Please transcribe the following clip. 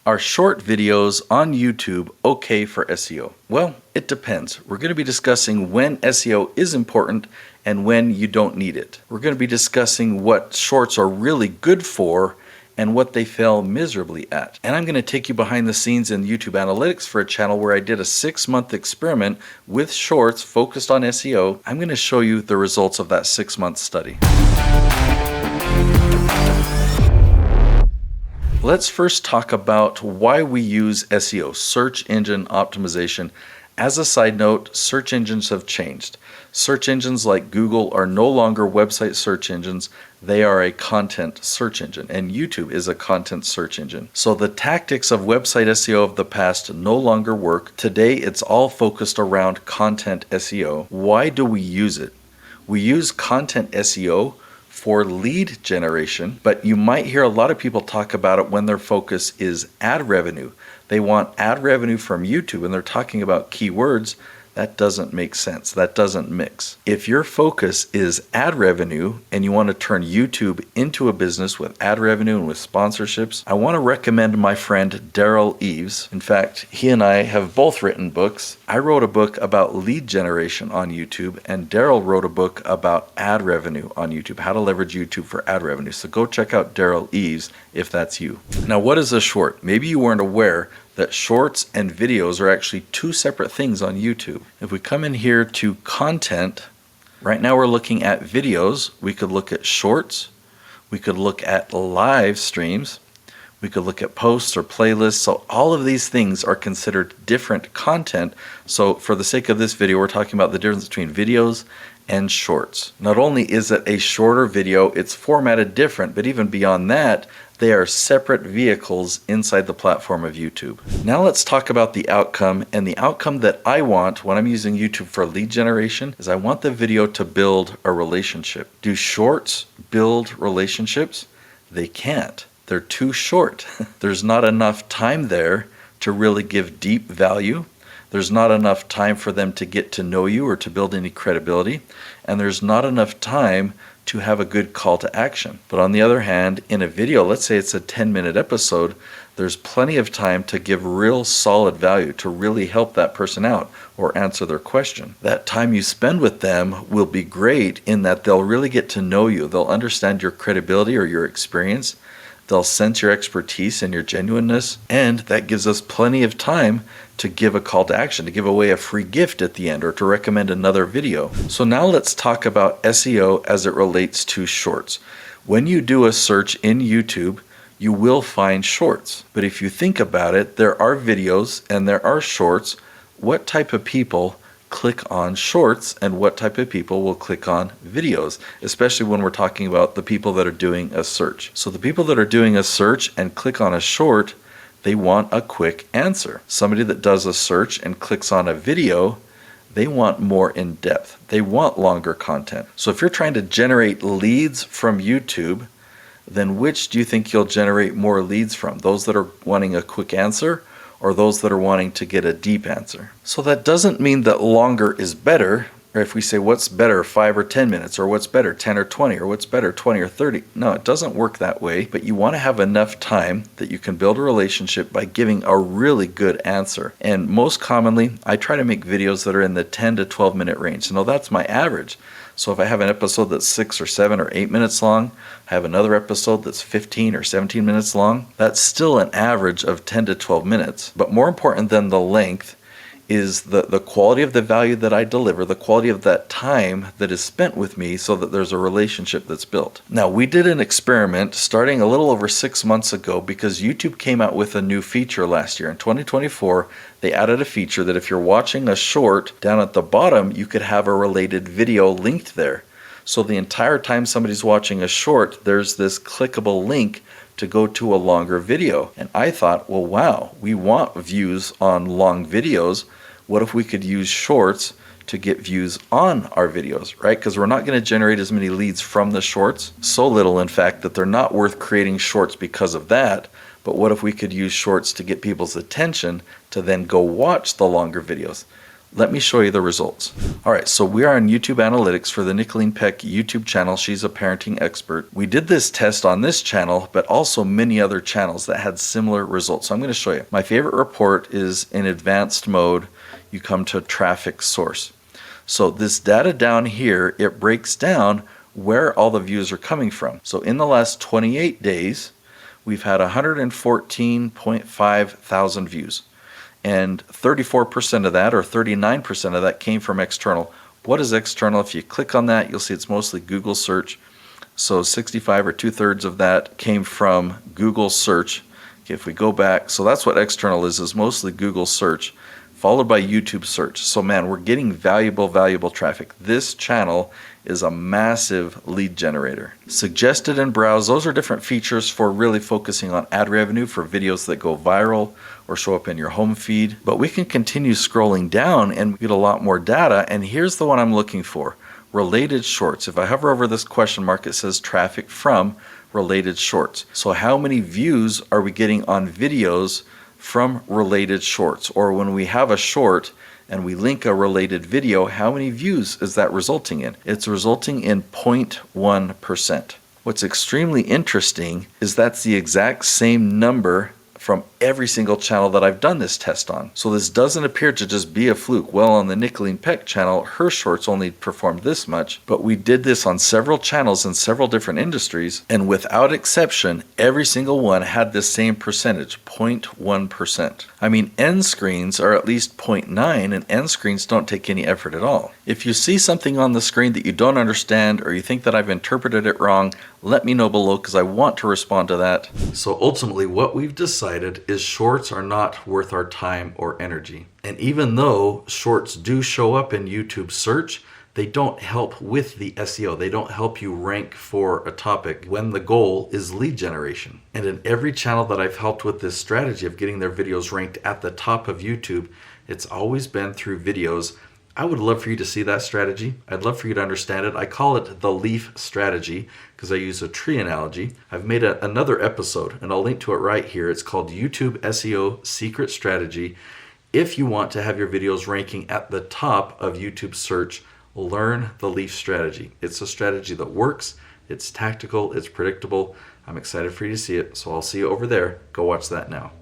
Are short videos on YouTube okay for SEO? Well, it depends. We're going to be discussing when SEO is important and when you don't need it. We're going to be discussing what shorts are really good for and what they fail miserably at. And I'm going to take you behind the scenes in YouTube Analytics for a channel where I did a 6-month experiment with shorts focused on SEO. I'm going to show you the results of that 6-month study. Let's first talk about why we use SEO, search engine optimization. As a side note, search engines have changed. Search engines like Google are no longer website search engines. They are a content search engine, and YouTube is a content search engine. So the tactics of website SEO of the past no longer work. Today, it's all focused around content SEO. Why do we use it? We use content SEO for lead generation, but you might hear a lot of people talk about it when their focus is ad revenue. They want ad revenue from YouTube and they're talking about keywords. That doesn't make sense. That doesn't mix. If your focus is ad revenue and you want to turn YouTube into a business with ad revenue and with sponsorships, I want to recommend my friend Daryl Eves. In fact, he and I have both written books. I wrote a book about lead generation on YouTube, and Daryl wrote a book about ad revenue on YouTube, how to leverage YouTube for ad revenue. So go check out Daryl Eves if that's you. Now, what is a short? Maybe you weren't aware that shorts and videos are actually two separate things on YouTube. If we come in here to content, right now we're looking at videos. We could look at shorts. We could look at live streams. We could look at posts or playlists. So all of these things are considered different content. So for the sake of this video, we're talking about the difference between videos and shorts. Not only is it a shorter video, it's formatted different, but even beyond that, they are separate vehicles inside the platform of YouTube. Now let's talk about the outcome, and the outcome that I want when I'm using YouTube for lead generation is I want the video to build a relationship. Do shorts build relationships? They can't. They're too short. There's not enough time there to really give deep value. There's not enough time for them to get to know you or to build any credibility, and there's not enough time to have a good call to action. But on the other hand, in a video, let's say it's a 10-minute episode, there's plenty of time to give real solid value, to really help that person out or answer their question. That time you spend with them will be great in that they'll really get to know you. They'll understand your credibility or your experience. They'll sense your expertise and your genuineness, and that gives us plenty of time to give a call to action, to give away a free gift at the end, or to recommend another video. So now let's talk about SEO as it relates to shorts. When you do a search in YouTube, you will find shorts. But if you think about it, there are videos and there are shorts. What type of people click on shorts and what type of people will click on videos, especially when we're talking about the people that are doing a search. So the people that are doing a search and click on a short, they want a quick answer. Somebody that does a search and clicks on a video, they want more in depth. They want longer content. So if you're trying to generate leads from YouTube, then which do you think you'll generate more leads from? Those that are wanting a quick answer, or those that are wanting to get a deep answer? So that doesn't mean that longer is better, or if we say what's better, 5 or 10 minutes, or what's better, 10 or 20, or what's better, 20 or 30. No, it doesn't work that way, but you want to have enough time that you can build a relationship by giving a really good answer. And most commonly, I try to make videos that are in the 10 to 12 minute range. So that's my average. So if I have an episode that's 6 or 7 or 8 minutes long, I have another episode that's 15 or 17 minutes long, that's still an average of 10 to 12 minutes. But more important than the length is the quality of the value that I deliver, the quality of that time that is spent with me so that there's a relationship that's built. Now, we did an experiment starting a little over 6 months ago because YouTube came out with a new feature last year. In 2024, they added a feature that if you're watching a short, down at the bottom, you could have a related video linked there. So the entire time somebody's watching a short, there's this clickable link to go to a longer video. And I thought, well, wow, we want views on long videos. What if we could use shorts to get views on our videos, right? Because we're not going to generate as many leads from the shorts. So little, in fact, that they're not worth creating shorts because of that. But what if we could use shorts to get people's attention to then go watch the longer videos? Let me show you the results. All right, so we are on YouTube Analytics for the Nicolene Peck YouTube channel. She's a parenting expert. We did this test on this channel, but also many other channels that had similar results. So I'm going to show you. My favorite report is in advanced mode. You come to traffic source. So this data down here, it breaks down where all the views are coming from. So in the last 28 days, we've had 114.5 thousand views. And 34% of that, or 39% of that, came from external. What is external? If you click on that, you'll see it's mostly Google search. So 65 or 2/3 of that came from Google search. Okay, if we go back, so that's what external is mostly Google search, followed by YouTube search. So man, we're getting valuable traffic. This channel is a massive lead generator. Suggested and browse, those are different features for really focusing on ad revenue for videos that go viral or show up in your home feed. But we can continue scrolling down and get a lot more data. And here's the one I'm looking for, related shorts. If I hover over this question mark, it says traffic from related shorts. So how many views are we getting on videos from related shorts? Or when we have a short and we link a related video, how many views is that resulting in? It's resulting in 0.1%. What's extremely interesting is that's the exact same number from every single channel that I've done this test on. So this doesn't appear to just be a fluke. Well, on the Nicolene Peck channel, her shorts only performed this much, but we did this on several channels in several different industries, and without exception, every single one had the same percentage, 0.1%. I mean, end screens are at least 0.9, and end screens don't take any effort at all. If you see something on the screen that you don't understand, or you think that I've interpreted it wrong, let me know below because I want to respond to that. So ultimately, what we've decided is shorts are not worth our time or energy. And even though shorts do show up in YouTube search, they don't help with the SEO. They don't help you rank for a topic when the goal is lead generation. And in every channel that I've helped with this strategy of getting their videos ranked at the top of YouTube, it's always been through videos. I would love for you to see that strategy. I'd love for you to understand it. I call it the leaf strategy because I use a tree analogy. I've made another episode, and I'll link to it right here. It's called YouTube SEO Secret Strategy. If you want to have your videos ranking at the top of YouTube search, learn the leaf strategy. It's a strategy that works. It's tactical. It's predictable. I'm excited for you to see it. So I'll see you over there. Go watch that now.